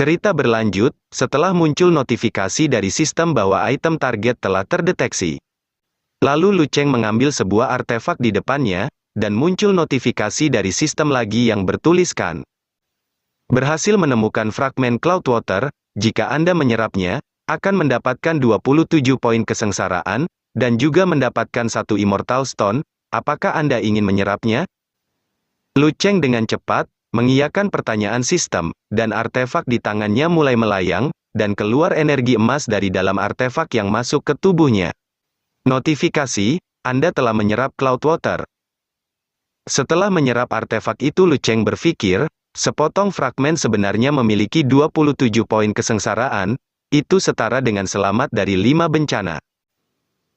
Cerita berlanjut, setelah muncul notifikasi dari sistem bahwa item target telah terdeteksi. Lalu Lu Cheng mengambil sebuah artefak di depannya, dan muncul notifikasi dari sistem lagi yang bertuliskan. Berhasil menemukan fragmen Cloudwater, jika Anda menyerapnya, akan mendapatkan 27 poin kesengsaraan, dan juga mendapatkan satu Immortal Stone. Apakah Anda ingin menyerapnya? Lu Cheng dengan cepat mengiyakan pertanyaan sistem, dan artefak di tangannya mulai melayang, dan keluar energi emas dari dalam artefak yang masuk ke tubuhnya. Notifikasi, Anda telah menyerap Cloudwater. Setelah menyerap artefak itu Lu Cheng berpikir, sepotong fragmen sebenarnya memiliki 27 poin kesengsaraan, itu setara dengan selamat dari 5 bencana.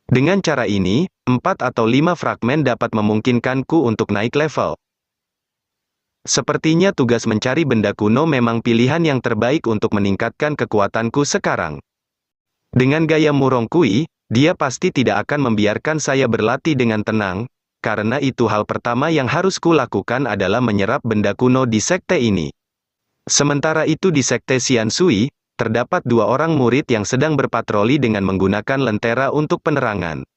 Dengan cara ini, 4 atau 5 fragmen dapat memungkinkanku untuk naik level. Sepertinya tugas mencari benda kuno memang pilihan yang terbaik untuk meningkatkan kekuatanku sekarang. Dengan gaya murong Kui, dia pasti tidak akan membiarkan saya berlatih dengan tenang, karena itu hal pertama yang harus kulakukan adalah menyerap benda kuno di sekte ini. Sementara itu di sekte Xian Sui, terdapat 2 orang murid yang sedang berpatroli dengan menggunakan lentera untuk penerangan.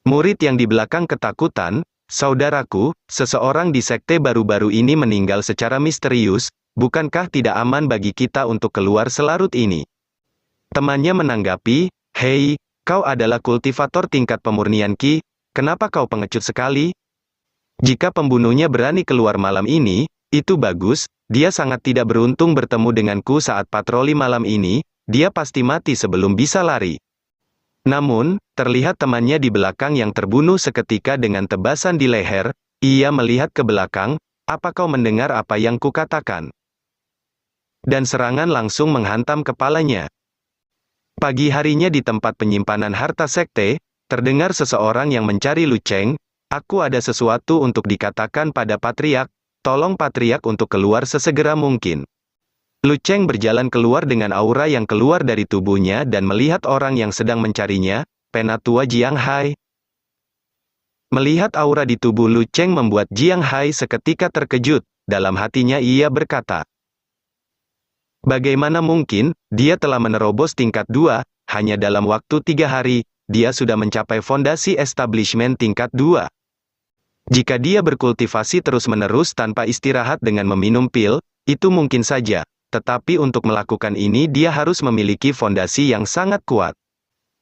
Murid yang di belakang ketakutan, "Saudaraku, seseorang di sekte baru-baru ini meninggal secara misterius, bukankah tidak aman bagi kita untuk keluar selarut ini?" Temannya menanggapi, "Hei, kau adalah kultivator tingkat pemurnian Qi, kenapa kau pengecut sekali? Jika pembunuhnya berani keluar malam ini, itu bagus, dia sangat tidak beruntung bertemu denganku saat patroli malam ini, dia pasti mati sebelum bisa lari." Namun, terlihat temannya di belakang yang terbunuh seketika dengan tebasan di leher. Ia melihat ke belakang, "Apa kau mendengar apa yang kukatakan?" Dan serangan langsung menghantam kepalanya. Pagi harinya di tempat penyimpanan harta sekte, terdengar seseorang yang mencari Lu Cheng. "Aku ada sesuatu untuk dikatakan pada Patriark, tolong Patriark untuk keluar sesegera mungkin." Lu Cheng berjalan keluar dengan aura yang keluar dari tubuhnya dan melihat orang yang sedang mencarinya, Penatua Jiang Hai. Melihat aura di tubuh Lu Cheng membuat Jiang Hai seketika terkejut, dalam hatinya ia berkata, "Bagaimana mungkin, dia telah menerobos tingkat 2, hanya dalam waktu 3 hari, dia sudah mencapai fondasi establishment tingkat 2. Jika dia berkultivasi terus-menerus tanpa istirahat dengan meminum pil, itu mungkin saja. Tetapi untuk melakukan ini dia harus memiliki fondasi yang sangat kuat.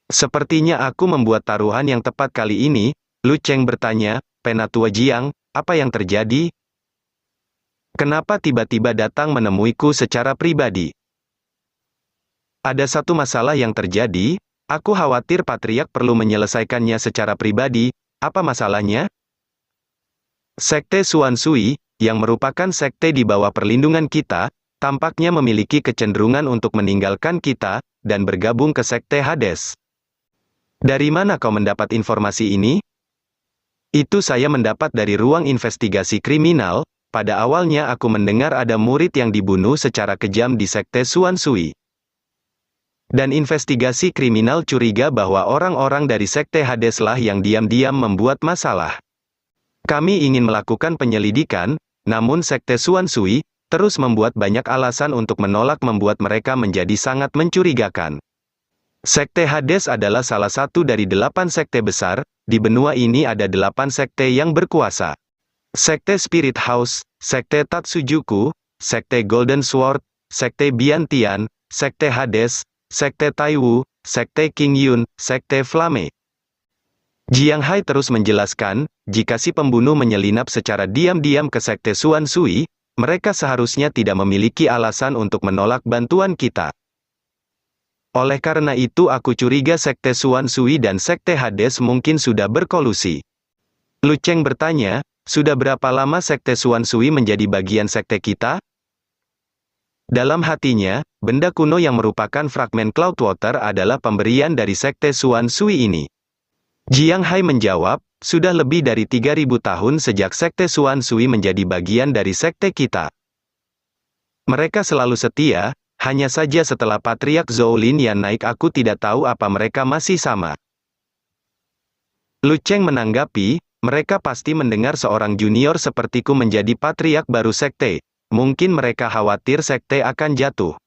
Sepertinya aku membuat taruhan yang tepat kali ini." Lu Cheng bertanya, "Penatua Jiang, apa yang terjadi? Kenapa tiba-tiba datang menemuiku secara pribadi?" "Ada satu masalah yang terjadi, aku khawatir Patriark perlu menyelesaikannya secara pribadi." "Apa masalahnya?" "Sekte Xuan Sui, yang merupakan sekte di bawah perlindungan kita, tampaknya memiliki kecenderungan untuk meninggalkan kita, dan bergabung ke sekte Hades." "Dari mana kau mendapat informasi ini?" "Itu saya mendapat dari ruang investigasi kriminal. Pada awalnya aku mendengar ada murid yang dibunuh secara kejam di sekte Xuan Sui. Dan investigasi kriminal curiga bahwa orang-orang dari sekte Hadeslah yang diam-diam membuat masalah. Kami ingin melakukan penyelidikan, namun sekte Xuan Sui terus membuat banyak alasan untuk menolak, membuat mereka menjadi sangat mencurigakan. Sekte Hades adalah salah satu dari 8 sekte besar, di benua ini ada 8 sekte yang berkuasa. Sekte Spirit House, Sekte Tatsujuku, Sekte Golden Sword, Sekte Biantian, Sekte Hades, Sekte Taiwu, Sekte King Yun, Sekte Flame." Jiang Hai terus menjelaskan, jika si pembunuh menyelinap secara diam-diam ke sekte Xuan Sui, mereka seharusnya tidak memiliki alasan untuk menolak bantuan kita. Oleh karena itu aku curiga sekte Xuan Sui dan sekte Hades mungkin sudah berkolusi. Lu Cheng bertanya, "Sudah berapa lama sekte Xuan Sui menjadi bagian sekte kita?" Dalam hatinya, benda kuno yang merupakan fragmen Cloudwater adalah pemberian dari sekte Xuan Sui ini. Jiang Hai menjawab, "Sudah lebih dari 3.000 tahun sejak sekte Xuan Sui menjadi bagian dari sekte kita. Mereka selalu setia, hanya saja setelah Patriark Zhou Lin yang naik aku tidak tahu apa mereka masih sama." Lu Cheng menanggapi, "Mereka pasti mendengar seorang junior sepertiku menjadi patriark baru sekte. Mungkin mereka khawatir sekte akan jatuh."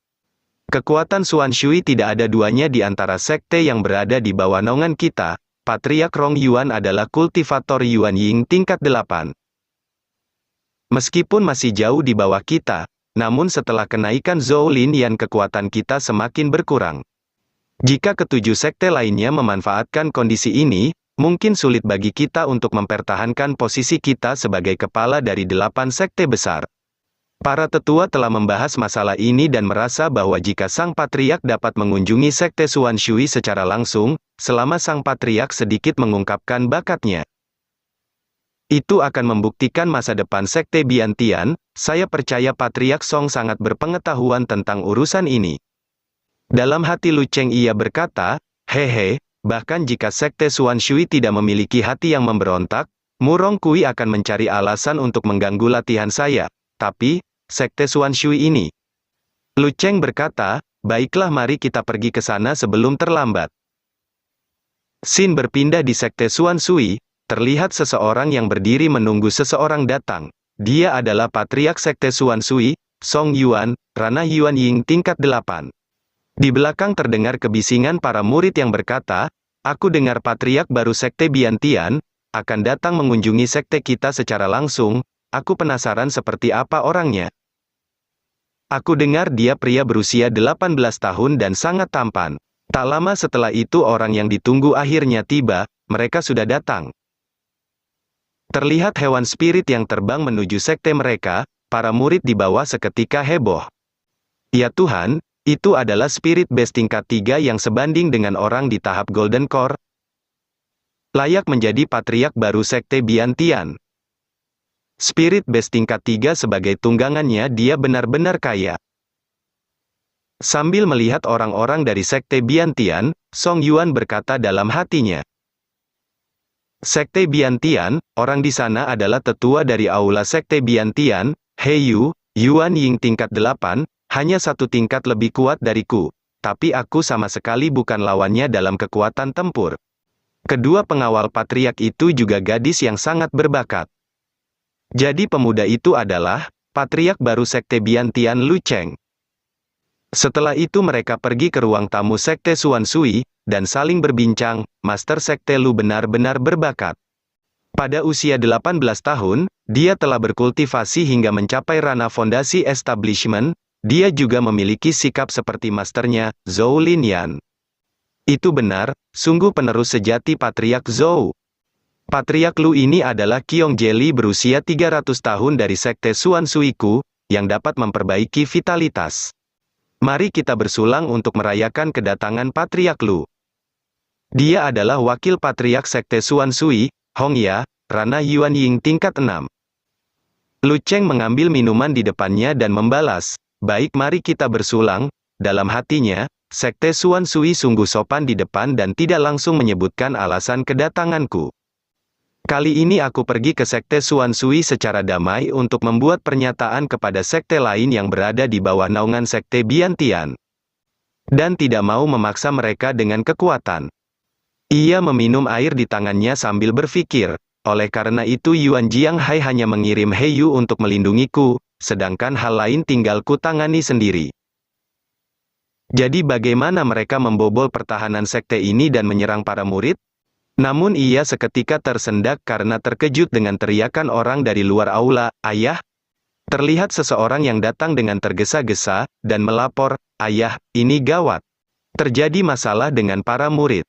Kekuatan Xuan Shui tidak ada duanya di antara sekte yang berada di bawah naungan kita. Patriark Rong Yuan adalah kultivator Yuan Ying tingkat 8. Meskipun masih jauh di bawah kita, namun setelah kenaikan Zhou Lin Yan kekuatan kita semakin berkurang. Jika ketujuh sekte lainnya memanfaatkan kondisi ini, mungkin sulit bagi kita untuk mempertahankan posisi kita sebagai kepala dari 8 sekte besar. Para tetua telah membahas masalah ini dan merasa bahwa jika Sang Patriark dapat mengunjungi sekte Xuan Shui secara langsung, selama Sang Patriark sedikit mengungkapkan bakatnya, itu akan membuktikan masa depan sekte Biantian. Saya percaya Patriark Song sangat berpengetahuan tentang urusan ini. Dalam hati Lu Cheng ia berkata, hehe, bahkan jika sekte Xuan Shui tidak memiliki hati yang memberontak, Murong Kui akan mencari alasan untuk mengganggu latihan saya. Tapi, sekte Xuan Shui ini. Lu Cheng berkata, baiklah mari kita pergi ke sana sebelum terlambat. Scene berpindah di sekte Xuan Shui, terlihat seseorang yang berdiri menunggu seseorang datang. Dia adalah Patriark sekte Xuan Shui, Song Yuan, ranah Yuan Ying tingkat 8. Di belakang terdengar kebisingan para murid yang berkata, aku dengar Patriark baru sekte Biantian, akan datang mengunjungi sekte kita secara langsung. Aku penasaran seperti apa orangnya. Aku dengar dia pria berusia 18 tahun dan sangat tampan. Tak lama setelah itu orang yang ditunggu akhirnya tiba, mereka sudah datang. Terlihat hewan spirit yang terbang menuju sekte mereka, para murid di bawah seketika heboh. Ya Tuhan, itu adalah spirit base tingkat 3 yang sebanding dengan orang di tahap Golden Core. Layak menjadi patriark baru sekte Biantian. Spirit base tingkat 3 sebagai tunggangannya dia benar-benar kaya. Sambil melihat orang-orang dari sekte Biantian, Song Yuan berkata dalam hatinya. Sekte Biantian, orang di sana adalah tetua dari aula sekte Biantian, Heiyu, Yuan Ying tingkat 8, hanya satu tingkat lebih kuat dariku. Tapi aku sama sekali bukan lawannya dalam kekuatan tempur. Kedua pengawal patriark itu juga gadis yang sangat berbakat. Jadi pemuda itu adalah patriark baru sekte Biantian Lu Cheng. Setelah itu mereka pergi ke ruang tamu sekte Xuan Shui, dan saling berbincang, Master Sekte Lu benar-benar berbakat. Pada usia 18 tahun, dia telah berkultivasi hingga mencapai ranah fondasi establishment, dia juga memiliki sikap seperti masternya, Zhou Lin Yan. Itu benar, sungguh penerus sejati Patriark Zhou. Patriark Lu ini adalah Qiong Jeli berusia 300 tahun dari sekte Xuan Shui Ku, yang dapat memperbaiki vitalitas. Mari kita bersulang untuk merayakan kedatangan Patriark Lu. Dia adalah wakil Patriark sekte Xuan Shui, Hong Ya, ranah Yuan Ying tingkat 6. Lu Cheng mengambil minuman di depannya dan membalas, baik mari kita bersulang. Dalam hatinya, sekte Xuan Shui sungguh sopan di depan dan tidak langsung menyebutkan alasan kedatanganku. Kali ini aku pergi ke sekte Xuan Shui secara damai untuk membuat pernyataan kepada sekte lain yang berada di bawah naungan sekte Biantian. Dan tidak mau memaksa mereka dengan kekuatan. Ia meminum air di tangannya sambil berpikir, oleh karena itu Yuan Jianghai hanya mengirim Heiyu untuk melindungiku, sedangkan hal lain tinggal ku tangani sendiri. Jadi bagaimana mereka membobol pertahanan sekte ini dan menyerang para murid? Namun ia seketika tersendak karena terkejut dengan teriakan orang dari luar aula, "Ayah!" Terlihat seseorang yang datang dengan tergesa-gesa, dan melapor, "Ayah, ini gawat. Terjadi masalah dengan para murid."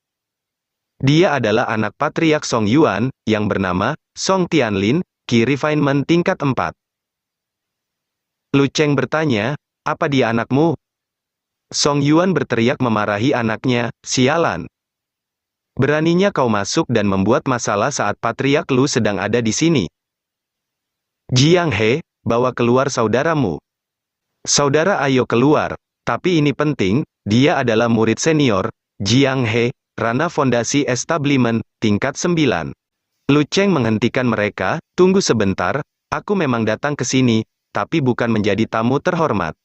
Dia adalah anak Patriark Song Yuan, yang bernama, Song Tianlin, Ki Refinement tingkat 4. Lu Cheng bertanya, "Apa dia anakmu?" Song Yuan berteriak memarahi anaknya, "Sialan. Beraninya kau masuk dan membuat masalah saat Patriark Lu sedang ada di sini. Jiang He, bawa keluar saudaramu. Saudara ayo keluar. Tapi ini penting, dia adalah murid senior, Jiang He, ranah fondasi establishment, tingkat 9. Lu Cheng menghentikan mereka, tunggu sebentar, aku memang datang ke sini, tapi bukan menjadi tamu terhormat.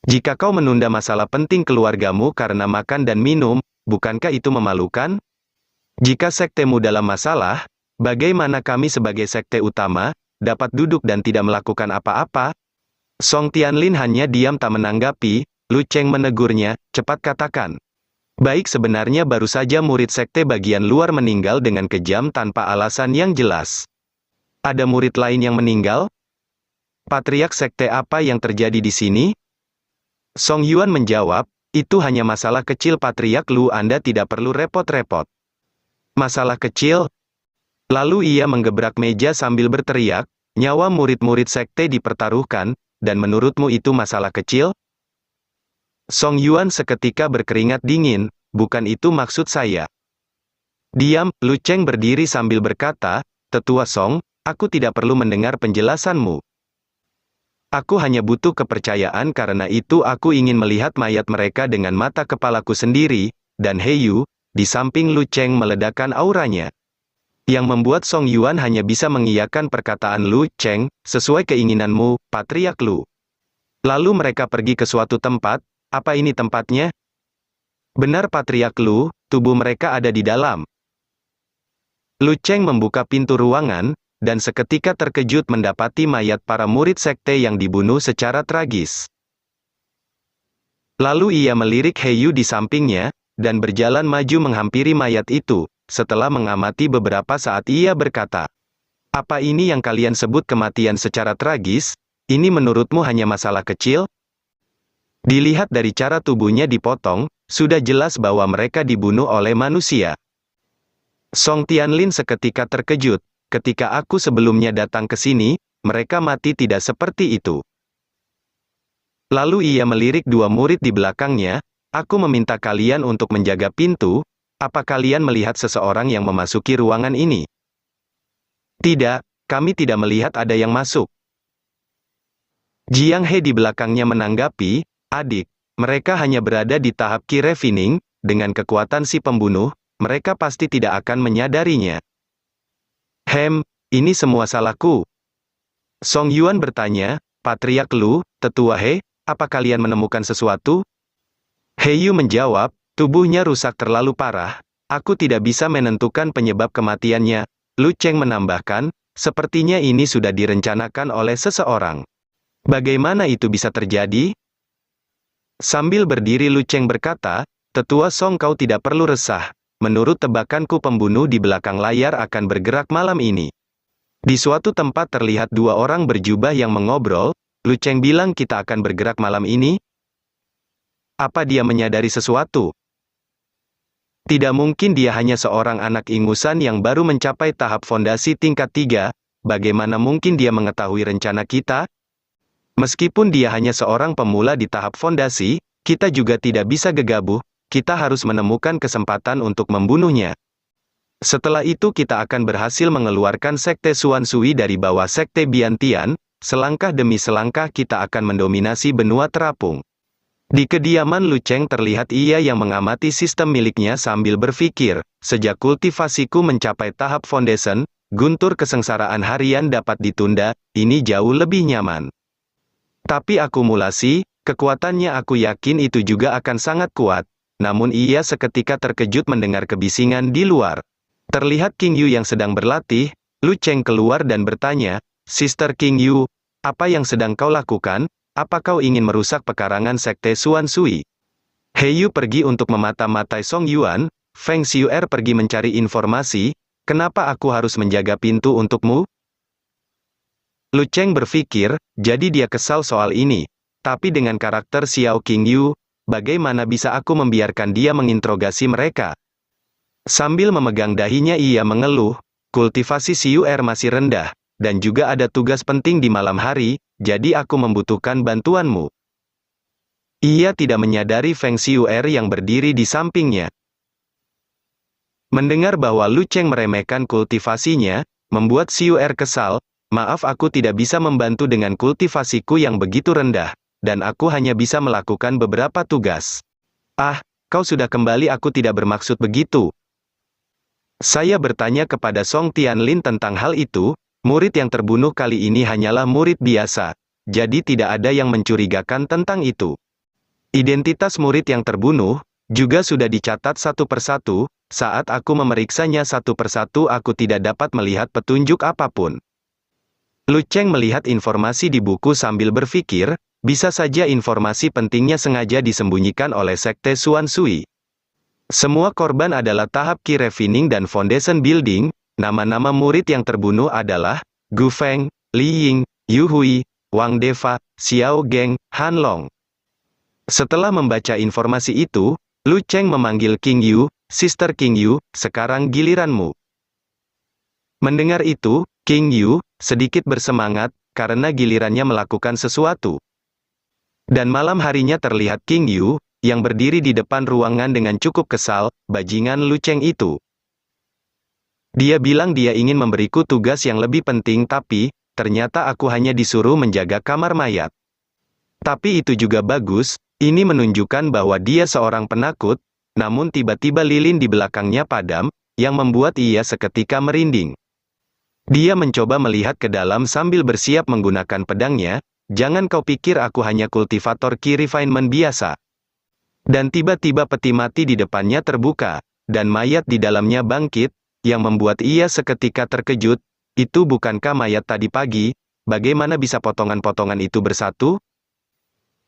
Jika kau menunda masalah penting keluargamu karena makan dan minum, bukankah itu memalukan? Jika sektemu dalam masalah, bagaimana kami sebagai sekte utama, dapat duduk dan tidak melakukan apa-apa? Song Tianlin hanya diam tak menanggapi, Lu Cheng menegurnya, cepat katakan. Baik, sebenarnya baru saja murid sekte bagian luar meninggal dengan kejam tanpa alasan yang jelas. Ada murid lain yang meninggal? Patriark sekte apa yang terjadi di sini? Song Yuan menjawab, itu hanya masalah kecil Patriark Lu, Anda tidak perlu repot-repot. Masalah kecil? Lalu ia menggebrak meja sambil berteriak, nyawa murid-murid sekte dipertaruhkan, dan menurutmu itu masalah kecil? Song Yuan seketika berkeringat dingin, bukan itu maksud saya. Diam, Lu Cheng berdiri sambil berkata, Tetua Song, aku tidak perlu mendengar penjelasanmu. Aku hanya butuh kepercayaan karena itu aku ingin melihat mayat mereka dengan mata kepalaku sendiri, dan He Yu, di samping Lu Cheng meledakkan auranya. Yang membuat Song Yuan hanya bisa mengiyakan perkataan Lu Cheng, sesuai keinginanmu, Patriark Lu. Lalu mereka pergi ke suatu tempat. Apa ini tempatnya? Benar Patriark Lu, tubuh mereka ada di dalam. Lu Cheng membuka pintu ruangan, dan seketika terkejut mendapati mayat para murid sekte yang dibunuh secara tragis. Lalu ia melirik He Yu di sampingnya, dan berjalan maju menghampiri mayat itu. Setelah mengamati beberapa saat ia berkata, apa ini yang kalian sebut kematian secara tragis? Ini menurutmu hanya masalah kecil? Dilihat dari cara tubuhnya dipotong, sudah jelas bahwa mereka dibunuh oleh manusia. Song Tianlin seketika terkejut, ketika aku sebelumnya datang ke sini, mereka mati tidak seperti itu. Lalu ia melirik dua murid di belakangnya, aku meminta kalian untuk menjaga pintu, apa kalian melihat seseorang yang memasuki ruangan ini? Tidak, kami tidak melihat ada yang masuk. Jiang He di belakangnya menanggapi, adik, mereka hanya berada di tahap key refining, dengan kekuatan si pembunuh, mereka pasti tidak akan menyadarinya. Ini semua salahku. Song Yuan bertanya, Patriark Lu, Tetua He, apa kalian menemukan sesuatu? He Yu menjawab, tubuhnya rusak terlalu parah, aku tidak bisa menentukan penyebab kematiannya. Lu Cheng menambahkan, sepertinya ini sudah direncanakan oleh seseorang. Bagaimana itu bisa terjadi? Sambil berdiri Lu Cheng berkata, Tetua Song kau tidak perlu resah. Menurut tebakanku pembunuh di belakang layar akan bergerak malam ini. Di suatu tempat terlihat dua orang berjubah yang mengobrol, Lu Cheng bilang kita akan bergerak malam ini? Apa dia menyadari sesuatu? Tidak mungkin dia hanya seorang anak ingusan yang baru mencapai tahap fondasi tingkat 3, bagaimana mungkin dia mengetahui rencana kita? Meskipun dia hanya seorang pemula di tahap fondasi, kita juga tidak bisa gegabah, kita harus menemukan kesempatan untuk membunuhnya. Setelah itu kita akan berhasil mengeluarkan sekte Xuan Sui dari bawah sekte Biantian, selangkah demi selangkah kita akan mendominasi benua terapung. Di kediaman Lu Cheng terlihat ia yang mengamati sistem miliknya sambil berpikir, sejak kultivasiku mencapai tahap foundation, guntur kesengsaraan harian dapat ditunda, ini jauh lebih nyaman. Tapi akumulasi, kekuatannya aku yakin itu juga akan sangat kuat. Namun ia seketika terkejut mendengar kebisingan di luar. Terlihat King Yu yang sedang berlatih, Lu Cheng keluar dan bertanya, Sister King Yu, apa yang sedang kau lakukan? Apa kau ingin merusak pekarangan sekte Xuan Sui? He Yu pergi untuk memata-matai Song Yuan, Feng Xiu'er pergi mencari informasi, kenapa aku harus menjaga pintu untukmu? Lu Cheng berpikir, jadi dia kesal soal ini. Tapi dengan karakter Xiao King Yu, bagaimana bisa aku membiarkan dia menginterogasi mereka? Sambil memegang dahinya ia mengeluh, kultivasi Xiu'er masih rendah, dan juga ada tugas penting di malam hari, jadi aku membutuhkan bantuanmu. Ia tidak menyadari Feng Xiu'er yang berdiri di sampingnya. Mendengar bahwa Lu Cheng meremehkan kultivasinya, membuat Xiu'er kesal, maaf aku tidak bisa membantu dengan kultivasiku yang begitu rendah, dan aku hanya bisa melakukan beberapa tugas. Ah, kau sudah kembali aku tidak bermaksud begitu. Saya bertanya kepada Song Tianlin tentang hal itu, murid yang terbunuh kali ini hanyalah murid biasa, jadi tidak ada yang mencurigakan tentang itu. Identitas murid yang terbunuh, juga sudah dicatat satu persatu, saat aku memeriksanya satu persatu aku tidak dapat melihat petunjuk apapun. Lu Cheng melihat informasi di buku sambil berpikir, bisa saja informasi pentingnya sengaja disembunyikan oleh Sekte Xuan Sui. Semua korban adalah tahap key refining dan foundation building. Nama-nama murid yang terbunuh adalah Gu Feng, Li Ying, Yu Hui, Wang Deva, Xiao Geng, Han Long. Setelah membaca informasi itu, Lu Cheng memanggil King Yu, Sister King Yu, sekarang giliranmu. Mendengar itu, King Yu sedikit bersemangat, karena gilirannya melakukan sesuatu. Dan malam harinya terlihat King Yu yang berdiri di depan ruangan dengan cukup kesal, bajingan Lu Cheng itu. Dia bilang dia ingin memberiku tugas yang lebih penting tapi, ternyata aku hanya disuruh menjaga kamar mayat. Tapi itu juga bagus, ini menunjukkan bahwa dia seorang penakut, namun tiba-tiba lilin di belakangnya padam, yang membuat ia seketika merinding. Dia mencoba melihat ke dalam sambil bersiap menggunakan pedangnya, jangan kau pikir aku hanya kultivator key refinement biasa. Dan tiba-tiba peti mati di depannya terbuka, dan mayat di dalamnya bangkit, yang membuat ia seketika terkejut. Itu bukankah mayat tadi pagi? Bagaimana bisa potongan-potongan itu bersatu?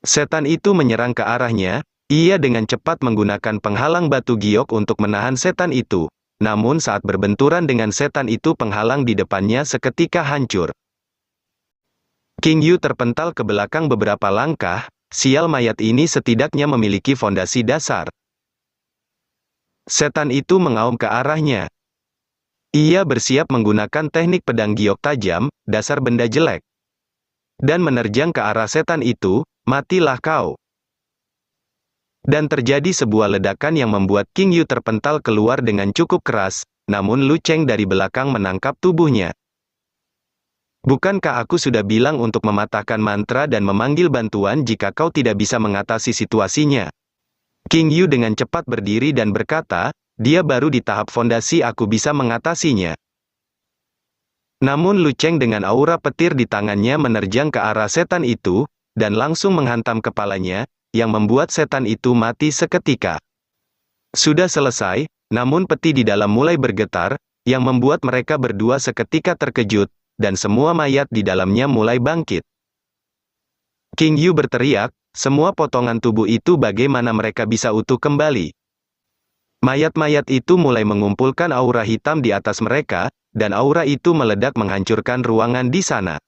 Setan itu menyerang ke arahnya, ia dengan cepat menggunakan penghalang batu giok untuk menahan setan itu. Namun saat berbenturan dengan setan itu penghalang di depannya seketika hancur. King Yu terpental ke belakang beberapa langkah. Sial, mayat ini setidaknya memiliki fondasi dasar. Setan itu mengaum ke arahnya. Ia bersiap menggunakan teknik pedang giok tajam, dasar benda jelek. Dan menerjang ke arah setan itu, matilah kau. Dan terjadi sebuah ledakan yang membuat King Yu terpental keluar dengan cukup keras, namun Lu Cheng dari belakang menangkap tubuhnya. Bukankah aku sudah bilang untuk mematahkan mantra dan memanggil bantuan jika kau tidak bisa mengatasi situasinya? King Yu dengan cepat berdiri dan berkata, dia baru di tahap fondasi, aku bisa mengatasinya. Namun Lu Cheng dengan aura petir di tangannya menerjang ke arah setan itu, dan langsung menghantam kepalanya, yang membuat setan itu mati seketika. Sudah selesai, namun peti di dalam mulai bergetar, yang membuat mereka berdua seketika terkejut, dan semua mayat di dalamnya mulai bangkit. King Yu berteriak, semua potongan tubuh itu bagaimana mereka bisa utuh kembali? Mayat-mayat itu mulai mengumpulkan aura hitam di atas mereka, dan aura itu meledak menghancurkan ruangan di sana.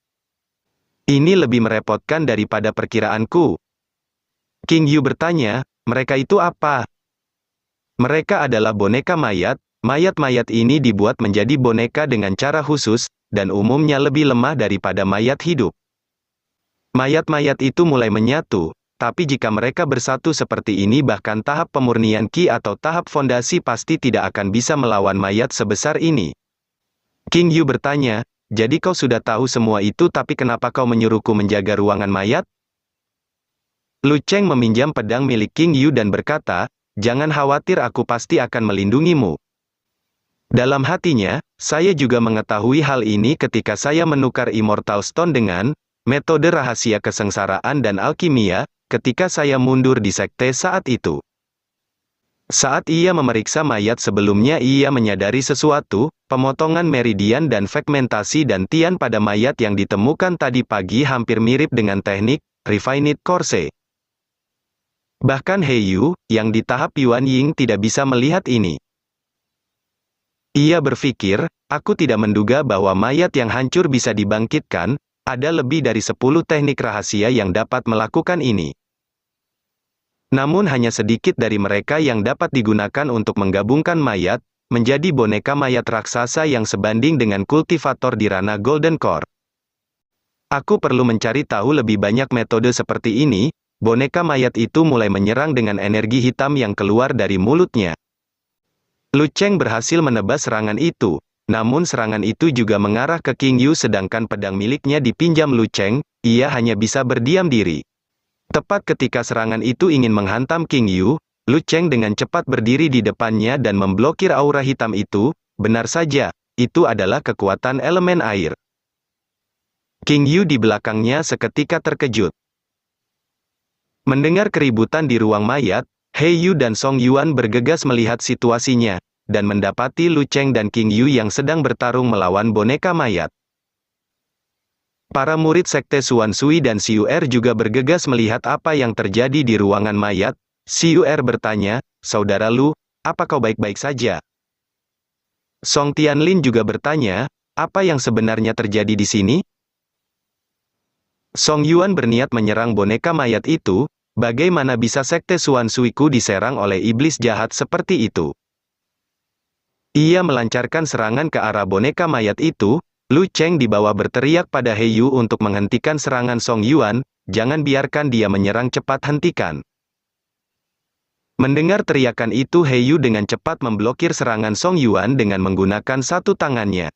Ini lebih merepotkan daripada perkiraanku. King Yu bertanya, mereka itu apa? Mereka adalah boneka mayat. Mayat-mayat ini dibuat menjadi boneka dengan cara khusus, dan umumnya lebih lemah daripada mayat hidup. Mayat-mayat itu mulai menyatu, tapi jika mereka bersatu seperti ini bahkan tahap pemurnian ki atau tahap fondasi pasti tidak akan bisa melawan mayat sebesar ini. King Yu bertanya, jadi kau sudah tahu semua itu tapi kenapa kau menyuruhku menjaga ruangan mayat? Lu Cheng meminjam pedang milik King Yu dan berkata, jangan khawatir, aku pasti akan melindungimu. Dalam hatinya, saya juga mengetahui hal ini ketika saya menukar Immortal Stone dengan metode rahasia kesengsaraan dan alkimia, ketika saya mundur di sekte saat itu. Saat ia memeriksa mayat sebelumnya ia menyadari sesuatu, pemotongan meridian dan fragmentasi dantian pada mayat yang ditemukan tadi pagi hampir mirip dengan teknik Refined Corse. Bahkan He Yu, yang di tahap Yuan Ying tidak bisa melihat ini. Ia berpikir, aku tidak menduga bahwa mayat yang hancur bisa dibangkitkan, ada lebih dari 10 teknik rahasia yang dapat melakukan ini. Namun hanya sedikit dari mereka yang dapat digunakan untuk menggabungkan mayat, menjadi boneka mayat raksasa yang sebanding dengan kultivator di ranah Golden Core. Aku perlu mencari tahu lebih banyak metode seperti ini. Boneka mayat itu mulai menyerang dengan energi hitam yang keluar dari mulutnya. Lu Cheng berhasil menebas serangan itu, namun serangan itu juga mengarah ke King Yu sedangkan pedang miliknya dipinjam Lu Cheng, ia hanya bisa berdiam diri. Tepat ketika serangan itu ingin menghantam King Yu, Lu Cheng dengan cepat berdiri di depannya dan memblokir aura hitam itu, benar saja, itu adalah kekuatan elemen air. King Yu di belakangnya seketika terkejut. Mendengar keributan di ruang mayat, He Yu dan Song Yuan bergegas melihat situasinya, dan mendapati Lu Cheng dan King Yu yang sedang bertarung melawan boneka mayat. Para murid Sekte Xuan Sui dan Xiu'er juga bergegas melihat apa yang terjadi di ruangan mayat. Xiu'er bertanya, "Saudara Lu, apa kau baik-baik saja?" Song Tianlin juga bertanya, "Apa yang sebenarnya terjadi di sini?" Song Yuan berniat menyerang boneka mayat itu. Bagaimana bisa Sekte Xuan Sui-ku diserang oleh iblis jahat seperti itu? Ia melancarkan serangan ke arah boneka mayat itu. Lu Cheng di bawah berteriak pada He Yu untuk menghentikan serangan Song Yuan. "Jangan biarkan dia menyerang, cepat hentikan." Mendengar teriakan itu, He Yu dengan cepat memblokir serangan Song Yuan dengan menggunakan satu tangannya.